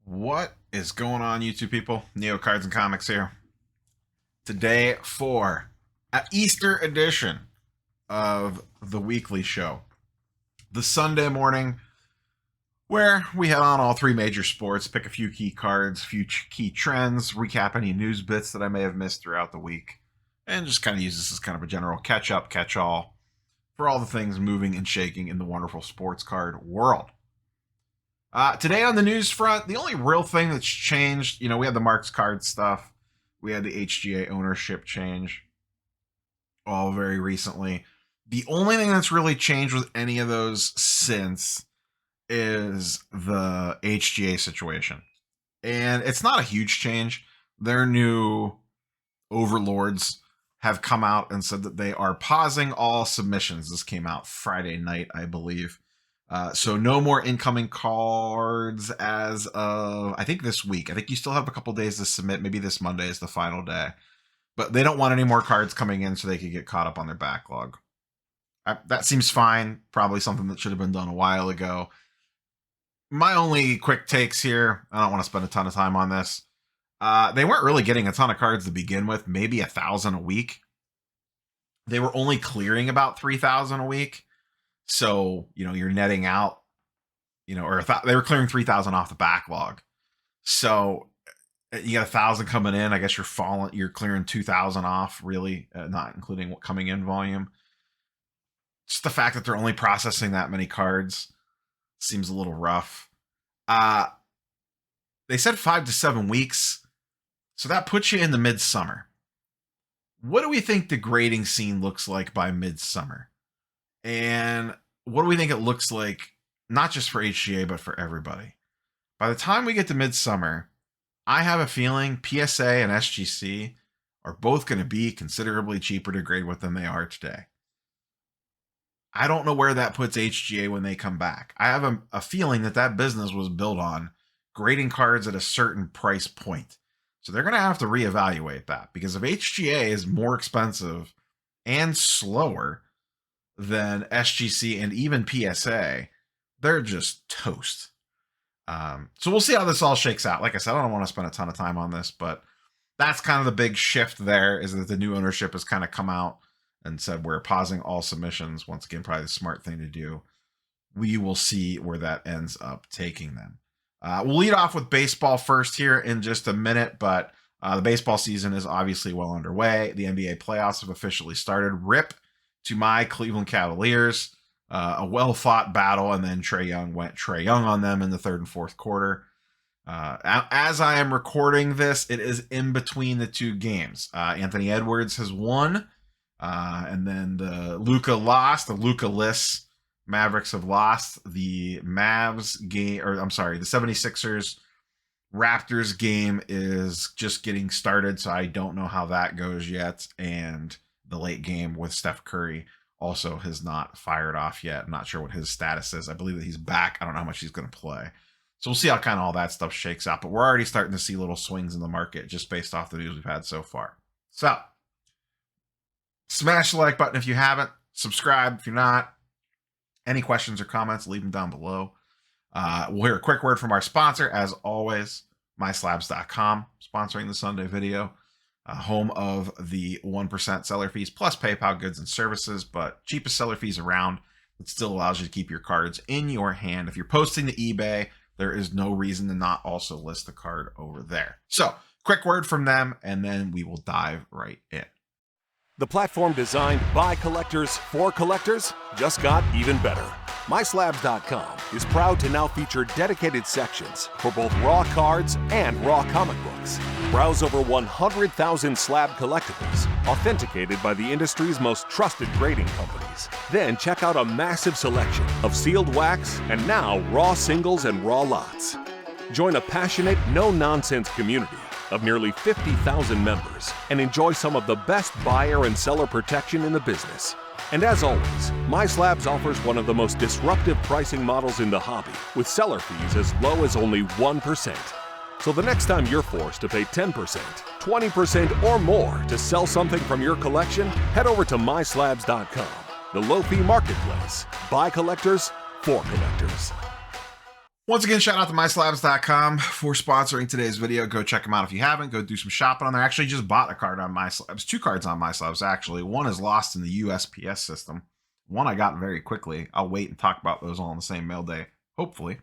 What is going on, YouTube people? Neo Cards and Comics here. Today for an Easter edition of the weekly show. The Sunday morning where we hit on all three major sports, pick a few key cards, a few key trends, recap any news bits that I may have missed throughout the week, and just kind of use this as kind of a general catch-up, catch-all for all the things moving and shaking in the wonderful sports card world. Today on the news front, the only real thing that's changed, we had the Marks card stuff. We had the HGA ownership change all very recently. The only thing that's really changed with any of those since is the HGA situation. And it's not a huge change. Their new overlords have come out and said that they are pausing all submissions. This came out Friday night, I believe. So no more incoming cards as of, I think, this week. I think you still have a couple days to submit. Maybe this Monday is the final day. But they don't want any more cards coming in so they could get caught up on their backlog. That seems fine. Probably something that should have been done a while ago. My only quick takes here, I don't want to spend a ton of time on this. They weren't really getting a ton of cards to begin with, maybe 1,000 a week. They were only clearing about 3,000 a week. So, you're netting out, or they were clearing 3,000 off the backlog. So you got 1,000 coming in. I guess you're clearing 2,000 off, really, not including what coming in volume. Just the fact that they're only processing that many cards seems a little rough. They said 5 to 7 weeks. So that puts you in the midsummer. What do we think the grading scene looks like by midsummer? And what do we think it looks like, not just for HGA, but for everybody? By the time we get to midsummer, I have a feeling PSA and SGC are both going to be considerably cheaper to grade with than they are today. I don't know where that puts HGA when they come back. I have a feeling that business was built on grading cards at a certain price point. So they're going to have to reevaluate that, because if HGA is more expensive and slower than SGC and even PSA, they're just toast. So we'll see how this all shakes out. Like I said, I don't want to spend a ton of time on this, but that's kind of the big shift there, is that the new ownership has kind of come out and said we're pausing all submissions. Once again, probably the smart thing to do. We will see where that ends up taking them. We'll lead off with baseball first here in just a minute, but the baseball season is obviously well underway. The NBA playoffs have officially started. RIP to my Cleveland Cavaliers. A well-fought battle, and then Trae Young went Trae Young on them in the third and fourth quarter. As I am recording this, it is in between the two games. Anthony Edwards has won, and then the Luka lost. The Luka-less Mavericks have lost. The Mavs game, the 76ers Raptors game is just getting started, so I don't know how that goes yet. And the late game with Steph Curry also has not fired off yet. I'm not sure what his status is. I believe that he's back. I don't know how much he's going to play. So we'll see how kind of all that stuff shakes out. But we're already starting to see little swings in the market just based off the news we've had so far. So smash the like button if you haven't. Subscribe if you're not. Any questions or comments, leave them down below. We'll hear a quick word from our sponsor, as always, MySlabs.com, sponsoring the Sunday video. Home of the 1% seller fees plus PayPal goods and services, but cheapest seller fees around. It still allows you to keep your cards in your hand. If you're posting to eBay, there is no reason to not also list the card over there. So, quick word from them, and then we will dive right in. The platform designed by collectors for collectors just got even better. MySlabs.com is proud to now feature dedicated sections for both raw cards and raw comic books. Browse over 100,000 slab collectibles, authenticated by the industry's most trusted grading companies. Then check out a massive selection of sealed wax and now raw singles and raw lots. Join a passionate, no-nonsense community of nearly 50,000 members and enjoy some of the best buyer and seller protection in the business. And as always, MySlabs offers one of the most disruptive pricing models in the hobby, with seller fees as low as only 1%. So the next time you're forced to pay 10%, 20%, or more to sell something from your collection, head over to MySlabs.com, the low-fee marketplace by collectors for collectors. Once again, shout out to MySlabs.com for sponsoring today's video. Go check them out if you haven't. Go do some shopping on there. I actually just bought a card on MySlabs. 2 cards on MySlabs, actually. One is lost in the USPS system. One I got very quickly. I'll wait and talk about those all on the same mail day, hopefully.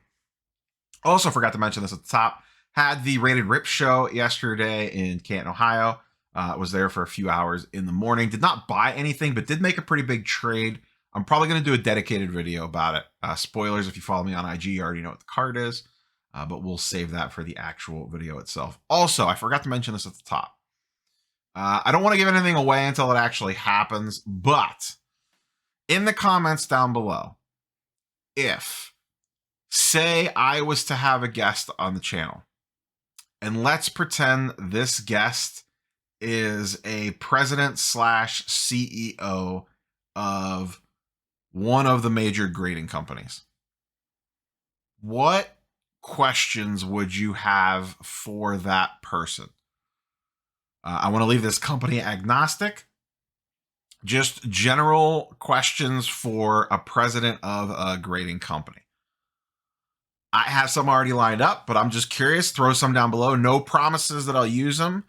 Also forgot to mention this at the top. Had the Rated Rip show yesterday in Canton, Ohio. Was there for a few hours in the morning. Did not buy anything, but did make a pretty big trade. I'm probably going to do a dedicated video about it. Spoilers, if you follow me on IG, you already know what the card is, but we'll save that for the actual video itself. Also, I forgot to mention this at the top. I don't want to give anything away until it actually happens, but in the comments down below, if, say, I was to have a guest on the channel, and let's pretend this guest is a president / CEO of one of the major grading companies, what questions would you have for that person? I want to leave this company agnostic. Just general questions for a president of a grading company. I have some already lined up, but I'm just curious. Throw some down below. No promises that I'll use them,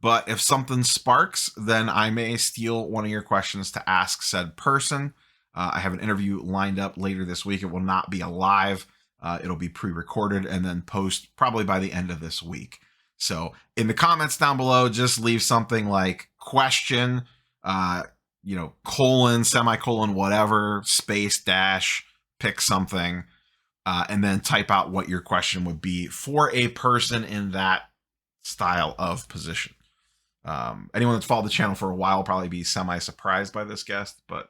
but if something sparks, then I may steal one of your questions to ask said person. I have an interview lined up later this week. It will not be a live. It'll be pre-recorded and then post probably by the end of this week. So in the comments down below, just leave something like question, colon, semicolon, whatever, space, dash, pick something, and then type out what your question would be for a person in that style of position. Anyone that's followed the channel for a while will probably be semi-surprised by this guest, but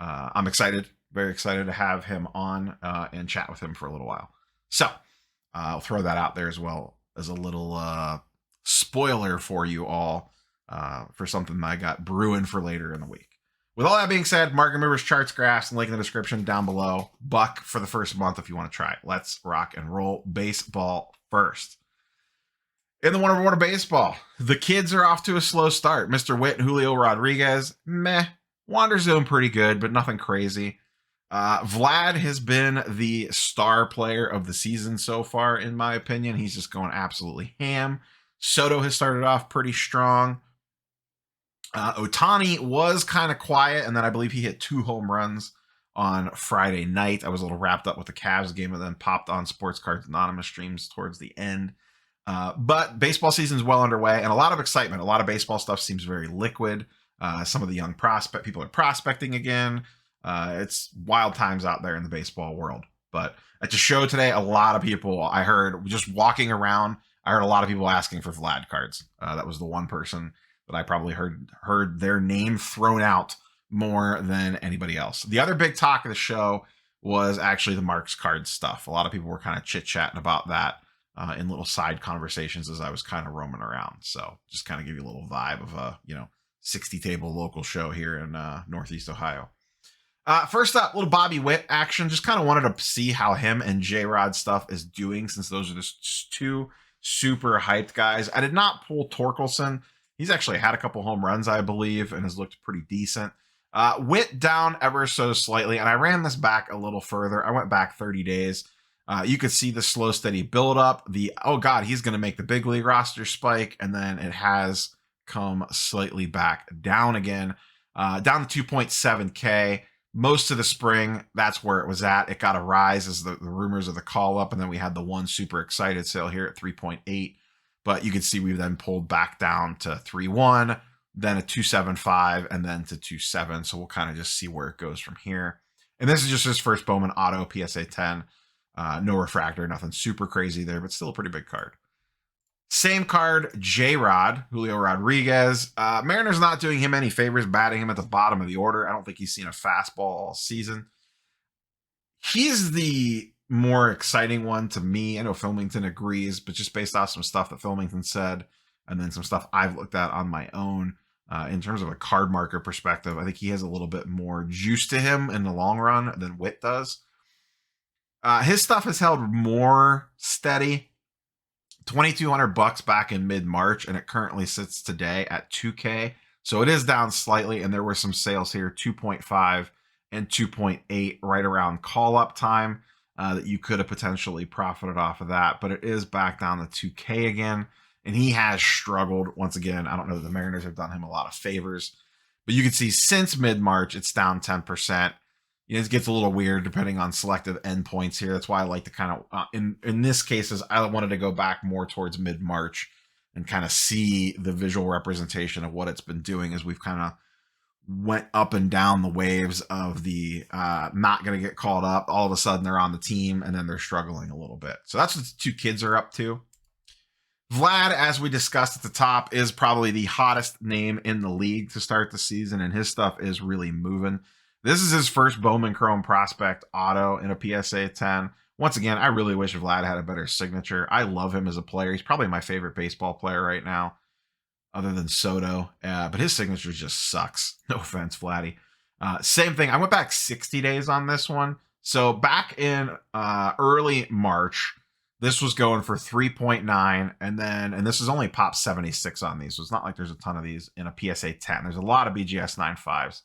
I'm excited, very excited to have him on and chat with him for a little while. So I'll throw that out there as well as a little spoiler for you all for something that I got brewing for later in the week. With all that being said, market movers, charts, graphs, and link in the description down below. Buck for the first month if you want to try it. Let's rock and roll. Baseball first. In the Wonder baseball, the kids are off to a slow start. Mr. Witt, Julio Rodriguez, meh. Wander's doing pretty good, but nothing crazy. Vlad has been the star player of the season so far, in my opinion. He's just going absolutely ham. Soto has started off pretty strong. Ohtani was kind of quiet, and then I believe he hit 2 home runs on Friday night. I was a little wrapped up with the Cavs game and then popped on Sports Cards Anonymous streams towards the end. But baseball season is well underway and a lot of excitement. A lot of baseball stuff seems very liquid. Some of the young people are prospecting again. It's wild times out there in the baseball world. But at the show today, a lot of people, I heard just walking around, I heard a lot of people asking for Vlad cards. That was the one person that I probably heard their name thrown out more than anybody else. The other big talk of the show was actually the Marks card stuff. A lot of people were kind of chit-chatting about that in little side conversations as I was kind of roaming around. So just kind of give you a little vibe of a, 60 table local show here in Northeast Ohio. First up, little Bobby Witt action. Just kind of wanted to see how him and J-Rod stuff is doing, since those are just 2 super hyped guys. I did not pull Torkelson. He's actually had a couple home runs, I believe, and has looked pretty decent. Witt down ever so slightly, and I ran this back a little further. I went back 30 days. You could see the slow, steady build up. Oh God, he's going to make the big league roster spike, and then it has come slightly back down again, down to 2.7K. Most of the spring, that's where it was at. It got a rise as the rumors of the call up, and then we had the one super excited sale here at 3.8. But you can see we then pulled back down to 3.1, then a 2.75, and then to 2.7. So we'll kind of just see where it goes from here. And this is just his first Bowman Auto PSA 10. No refractor, nothing super crazy there, but still a pretty big card. Same card, J-Rod, Julio Rodriguez. Mariners not doing him any favors, batting him at the bottom of the order. I don't think he's seen a fastball all season. He's the more exciting one to me. I know Filmington agrees, but just based off some stuff that Filmington said, and then some stuff I've looked at on my own, in terms of a card market perspective, I think he has a little bit more juice to him in the long run than Witt does. His stuff has held more steady. $2,200 back in mid-March, and it currently sits today at 2K. So it is down slightly, and there were some sales here, 2.5 and 2.8 right around call-up time. that you could have potentially profited off of that, but it is back down to 2K again. And he has struggled once again. I don't know that the Mariners have done him a lot of favors, but you can see since mid-March, it's down 10%. It gets a little weird depending on selective endpoints here. That's why I like to kind of, in this case, I wanted to go back more towards mid-March and kind of see the visual representation of what it's been doing as we've kind of went up and down the waves of the not going to get called up. All of a sudden they're on the team and then they're struggling a little bit. So that's what the two kids are up to. Vlad, as we discussed at the top, is probably the hottest name in the league to start the season, and his stuff is really moving. This is his first Bowman Chrome Prospect auto in a PSA 10. Once again, I really wish Vlad had a better signature. I love him as a player. He's probably my favorite baseball player right now, other than Soto. But his signature just sucks. No offense, Vladdy. Same thing. I went back 60 days on this one. So back in early March, this was going for 3.9. And this is only pop 76 on these. So it's not like there's a ton of these in a PSA 10. There's a lot of BGS 9.5s.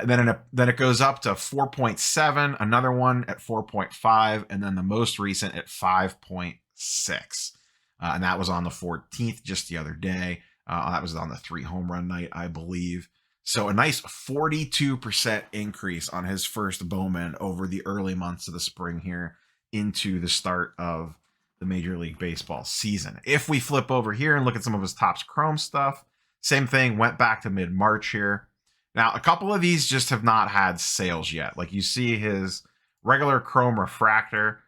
Then it goes up to 4.7, another one at 4.5, and then the most recent at 5.6. And that was on the 14th, just the other day. That was on the 3 home run night, I believe. So a nice 42% increase on his first Bowman over the early months of the spring here into the start of the Major League Baseball season. If we flip over here and look at some of his Topps Chrome stuff, same thing, went back to mid-March here. Now, a couple of these just have not had sales yet. Like you see his regular Chrome Refractor.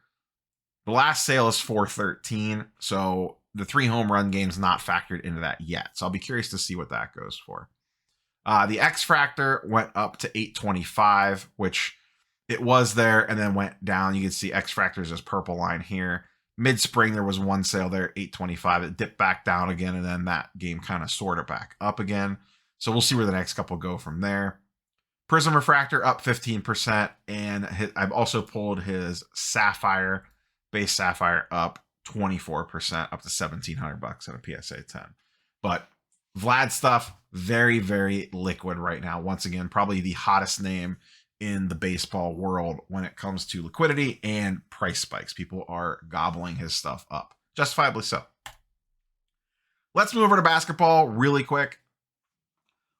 The last sale is 413, so the 3 home run game's not factored into that yet. So I'll be curious to see what that goes for. The X-Fractor went up to 825, which it was there and then went down. You can see X-Fractor's this purple line here. Mid-spring, there was one sale there, 825. It dipped back down again, and then that game kind of sorted back up again. So we'll see where the next couple go from there. Prism Refractor up 15%, and I've also pulled his Sapphire, base Sapphire, up 24%, up to $1,700 at a PSA 10. But Vlad stuff, very, very liquid right now. Once again, probably the hottest name in the baseball world when it comes to liquidity and price spikes. People are gobbling his stuff up, justifiably so. Let's move over to basketball really quick.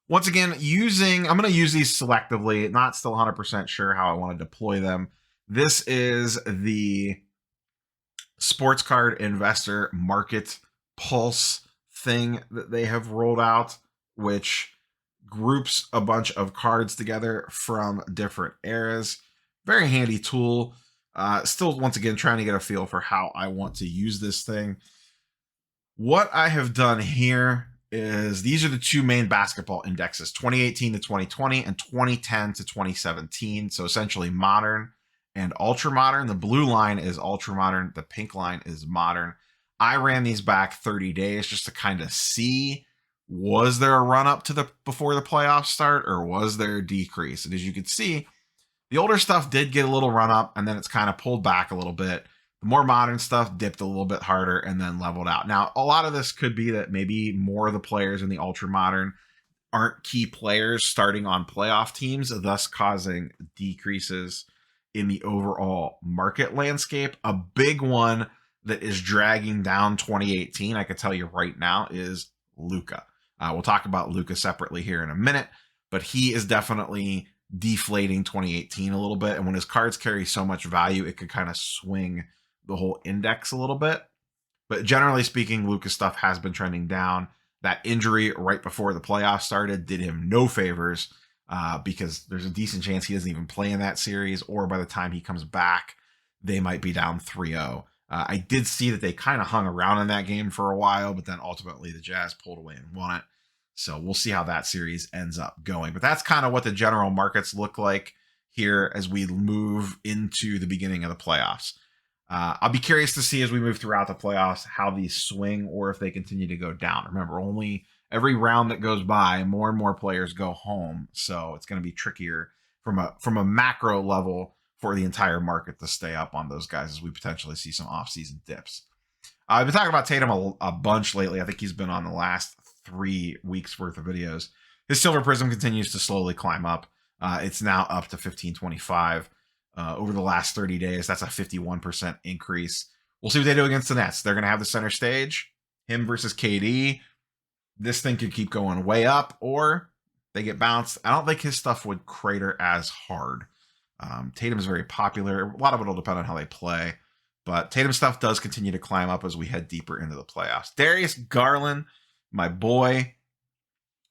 Once again, I'm going to use these selectively, not still 100% sure how I want to deploy them. This is the Sports Card Investor Market Pulse thing that they have rolled out, which groups a bunch of cards together from different eras. Very handy tool. Still, once again, trying to get a feel for how I want to use this thing. What I have done here is these are the 2 main basketball indexes, 2018 to 2020 and 2010 to 2017. So essentially modern and ultra modern. The blue line is ultra modern. The pink line is modern. I ran these back 30 days just to kind of see, was there a run up to before the playoffs start, or was there a decrease? And as you can see, the older stuff did get a little run up, and then it's kind of pulled back a little bit. The more modern stuff dipped a little bit harder and then leveled out. Now, a lot of this could be that maybe more of the players in the ultra modern aren't key players starting on playoff teams, thus causing decreases in the overall market landscape. A big one that is dragging down 2018, I can tell you right now, is Luka. We'll talk about Luka separately here in a minute, but he is definitely deflating 2018 a little bit. And when his cards carry so much value, it could kind of swing the whole index a little bit. But generally speaking, Luka's stuff has been trending down. That injury right before the playoffs started did him no favors, because there's a decent chance he doesn't even play in that series, or by the time he comes back, they might be down 3-0. I did see that they kind of hung around in that game for a while, but then ultimately the Jazz pulled away and won it. So we'll see how that series ends up going. But that's kind of what the general markets look like here as we move into the beginning of the playoffs. I'll be curious to see as we move throughout the playoffs how these swing or if they continue to go down. Remember, only every round that goes by, more and more players go home. So it's going to be trickier from a macro level for the entire market to stay up on those guys as we potentially see some offseason dips. I've been talking about Tatum a bunch lately. I think he's been on the last 3 weeks worth of videos. His Silver Prism continues to slowly climb up. It's now up to 1525. over the last 30 days. That's a 51% increase. We'll see what they do against the Nets. They're going to have the center stage, him versus KD. This thing could keep going way up, or they get bounced. I don't think his stuff would crater as hard. Tatum is very popular. A lot of it will depend on how they play. But Tatum stuff does continue to climb up as we head deeper into the playoffs. Darius Garland, my boy.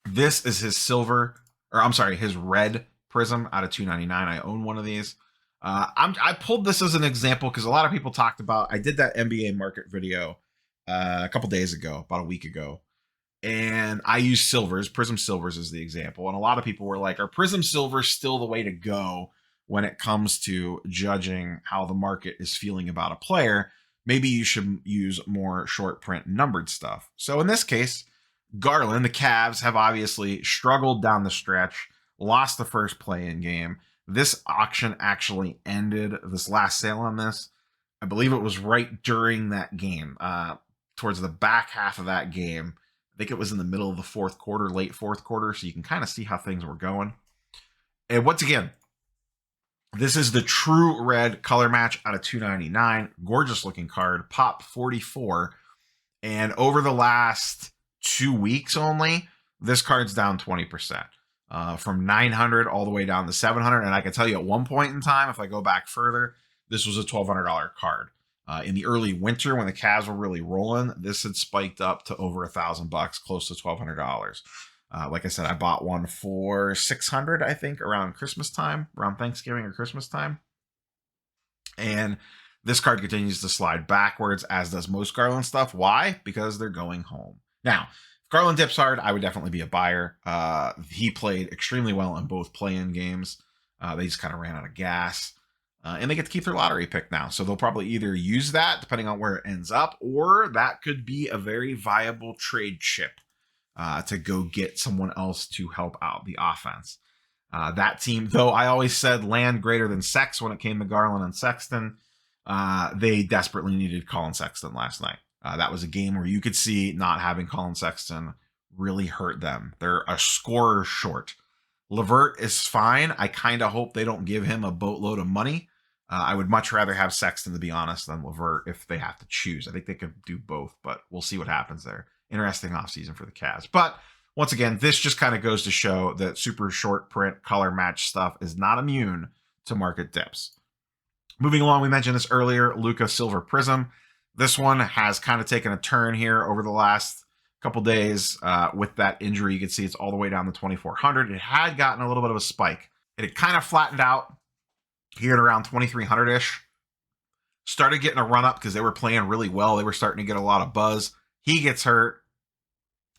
This is his his red prism out of $2.99. I own one of these. I pulled this as an example because a lot of people talked about, I did that NBA market video a couple days ago, about a week ago. And I used silvers. Prism silvers is the example. And a lot of people were like, are prism silvers still the way to go when it comes to judging how the market is feeling about a player? Maybe you should use more short print numbered stuff. So in this case, Garland, the Cavs have obviously struggled down the stretch, lost the first play-in game. This auction actually ended, this last sale on this, I believe it was right during that game, towards the back half of that game. I think it was in the middle of the fourth quarter, late fourth quarter, so you can kind of see how things were going. And once again, this is the true red color match out of $2.99. Gorgeous looking card, pop 44. And over the last 2 weeks only, this card's down 20%. From 900 all the way down to 700. And I can tell you at one point in time, if I go back further, this was a $1,200 card. In the early winter, when the Cavs were really rolling, this had spiked up to over $1,000, close to $1,200. Like I said, I bought one for $600, I think, around Christmas time, around Thanksgiving or Christmas time. And this card continues to slide backwards, as does most Garland stuff. Why? Because they're going home. Now, if Garland dips hard, I would definitely be a buyer. He played extremely well in both play-in games. They just kind of ran out of gas. And they get to keep their lottery pick now. So they'll probably either use that, depending on where it ends up, or that could be a very viable trade chip to go get someone else to help out the offense. That team, though, I always said land greater than sex when it came to Garland and Sexton. They desperately needed Colin Sexton last night. That was a game where you could see not having Colin Sexton really hurt them. They're a scorer short. LeVert is fine. I kind of hope they don't give him a boatload of money. I would much rather have Sexton, to be honest, than LeVert if they have to choose. I think they could do both, but we'll see what happens there. Interesting offseason for the Cavs. But once again, this just kind of goes to show that super short print color match stuff is not immune to market dips. Moving along, we mentioned this earlier, Luka Silver Prism. This one has kind of taken a turn here over the last couple days with that injury. You can see it's all the way down to 2,400. It had gotten a little bit of a spike. It had kind of flattened out here at around 2,300-ish. Started getting a run up because they were playing really well. They were starting to get a lot of buzz. He gets hurt,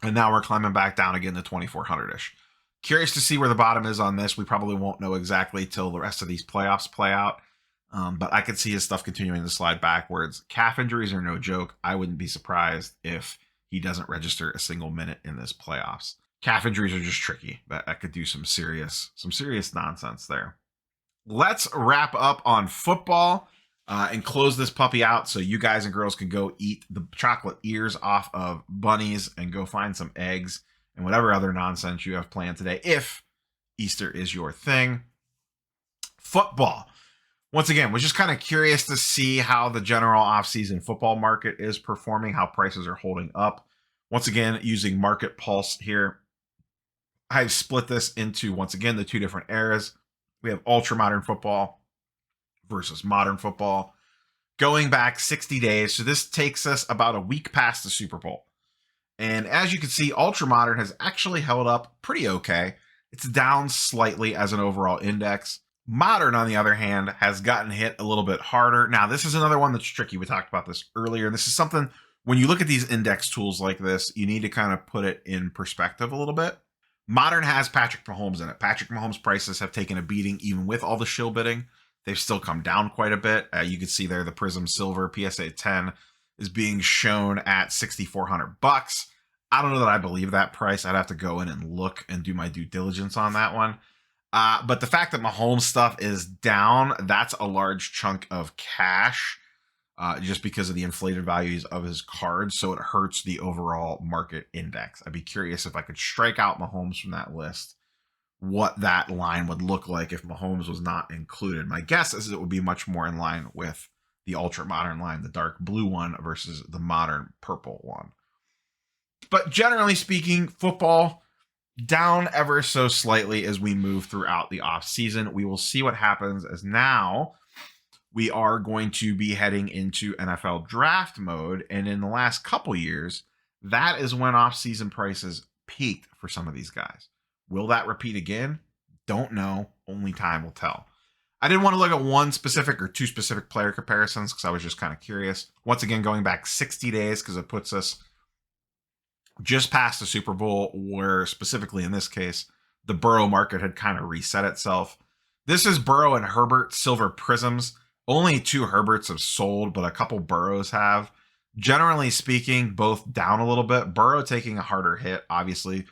and now we're climbing back down again to 2,400-ish. Curious to see where the bottom is on this. We probably won't know exactly till the rest of these playoffs play out. But I could see his stuff continuing to slide backwards. Calf injuries are no joke. I wouldn't be surprised if he doesn't register a single minute in this playoffs. Calf injuries are just tricky. That could do some serious nonsense there. Let's wrap up on football and close this puppy out so you guys and girls can go eat the chocolate ears off of bunnies and go find some eggs and whatever other nonsense you have planned today, if Easter is your thing. Football. Once again, was just kind of curious to see how the general offseason football market is performing, how prices are holding up. Once again, using Market Pulse here, I've split this into, once again, the two different eras. We have ultra modern football versus modern football. Going back 60 days, so this takes us about a week past the Super Bowl. And as you can see, ultra modern has actually held up pretty okay. It's down slightly as an overall index. Modern, on the other hand, has gotten hit a little bit harder. Now, this is another one that's tricky. We talked about this earlier. This is something, when you look at these index tools like this, you need to kind of put it in perspective a little bit. Modern has Patrick Mahomes in it. Patrick Mahomes' prices have taken a beating even with all the shill bidding. They've still come down quite a bit. You can see there the Prism Silver PSA 10 is being shown at $6,400. I don't know that I believe that price. I'd have to go in and look and do my due diligence on that one. But the fact that Mahomes stuff is down, that's a large chunk of cash just because of the inflated values of his cards. So it hurts the overall market index. I'd be curious if I could strike out Mahomes from that list, what that line would look like if Mahomes was not included. My guess is it would be much more in line with the ultra modern line, the dark blue one versus the modern purple one. But generally speaking, football down ever so slightly as we move throughout the offseason. We will see what happens, as now we are going to be heading into NFL draft mode. And in the last couple years, that is when offseason prices peaked for some of these guys. Will that repeat again? Don't know. Only time will tell. I didn't want to look at one specific or two specific player comparisons because I was just kind of curious. Once again, going back 60 days because it puts us just past the Super Bowl, where specifically in this case, the Burrow market had kind of reset itself. This is Burrow and Herbert Silver Prisms. Only 2 Herberts have sold, but a couple Burrows have. Generally speaking, both down a little bit. Burrow taking a harder hit, obviously.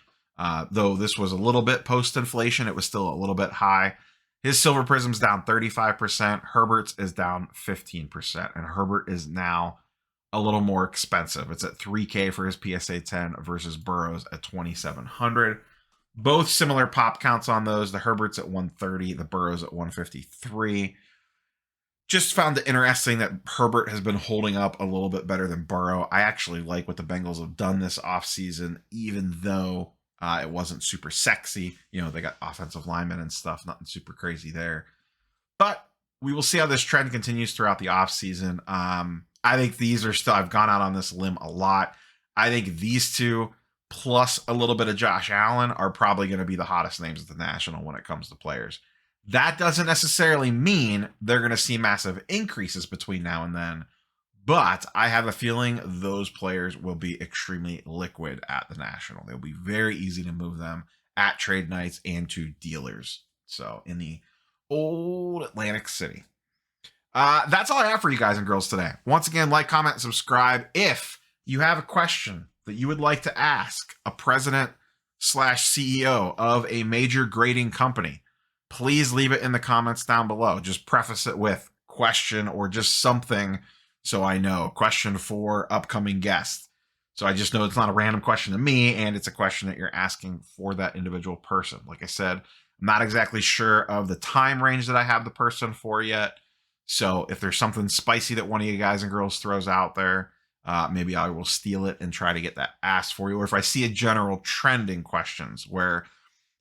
Though this was a little bit post-inflation, it was still a little bit high. His Silver Prism's down 35%. Herbert's is down 15%. And Herbert is now a little more expensive. It's at $3K for his PSA 10 versus Burrow's at $2,700. Both similar pop counts on those. The Herbert's at 130, the Burrow's at 153. Just found it interesting that Herbert has been holding up a little bit better than Burrow. I actually like what the Bengals have done this offseason, even though it wasn't super sexy. You know, they got offensive linemen and stuff, nothing super crazy there. But we will see how this trend continues throughout the offseason. I think these are still, I've gone out on this limb a lot. I think these two, plus a little bit of Josh Allen, are probably going to be the hottest names at the National when it comes to players. That doesn't necessarily mean they're going to see massive increases between now and then, but I have a feeling those players will be extremely liquid at the National. They'll be very easy to move them at trade nights and to dealers. So in the old Atlantic City. That's all I have for you guys and girls today. Once again, like, comment, and subscribe. If you have a question that you would like to ask a president/CEO of a major grading company, please leave it in the comments down below. Just preface it with question or just something so I know. Question for upcoming guests. So I just know it's not a random question to me, and it's a question that you're asking for that individual person. Like I said, I'm not exactly sure of the time range that I have the person for yet. So if there's something spicy that one of you guys and girls throws out there, maybe I will steal it and try to get that asked for you. Or if I see a general trend in questions where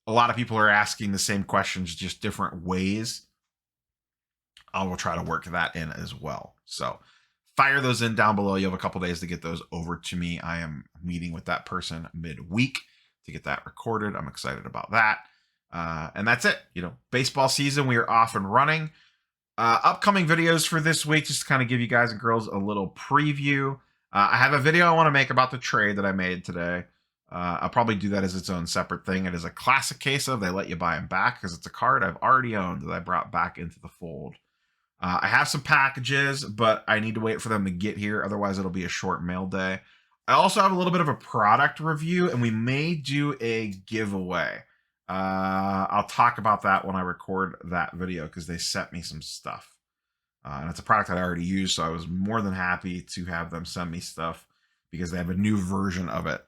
a lot of people are asking the same questions just different ways, I will try to work that in as well. So fire those in down below. You have a couple days to get those over to me. I am meeting with that person midweek to get that recorded. I'm excited about that. And that's it. You know, baseball season, we are off and running. Upcoming videos for this week, just to kind of give you guys and girls a little preview. I have a video I want to make about the trade that I made today. I'll probably do that as its own separate thing. It is a classic case of they let you buy them back because it's a card I've already owned that I brought back into the fold. I have some packages, but I need to wait for them to get here. Otherwise, it'll be a short mail day. I also have a little bit of a product review, and we may do a giveaway. I'll talk about that when I record that video because they sent me some stuff. And it's a product that I already use, so I was more than happy to have them send me stuff because they have a new version of it.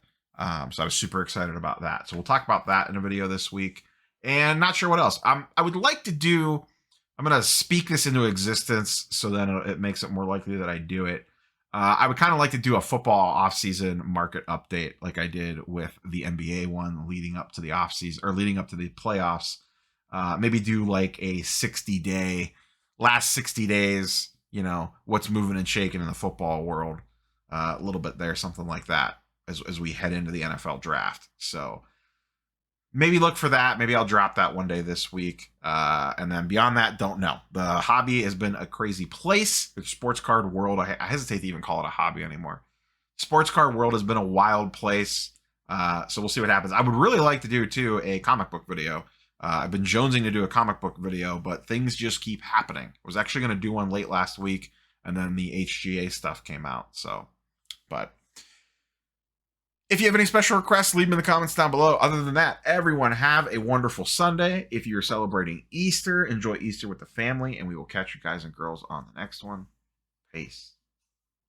So I was super excited about that. So we'll talk about that in a video this week. And not sure what else. I would like to do, I'm going to speak this into existence so then it makes it more likely that I do it. I would kind of like to do a football offseason market update like I did with the NBA one leading up to the offseason or leading up to the playoffs. Maybe do like a 60-day, last 60 days, you know, what's moving and shaking in the football world. A little bit there, something like that as we head into the NFL draft. So maybe look for that. Maybe I'll drop that one day this week. And then beyond that, don't know. The hobby has been a crazy place. The sports card world, I hesitate to even call it a hobby anymore. Sports card world has been a wild place. So we'll see what happens. I would really like to do, too, a comic book video. I've been jonesing to do a comic book video, but things just keep happening. I was actually going to do one late last week, and then the HGA stuff came out. So, but if you have any special requests, leave them in the comments down below. Other than that, everyone have a wonderful Sunday. If you're celebrating Easter, enjoy Easter with the family, and we will catch you guys and girls on the next one. Peace.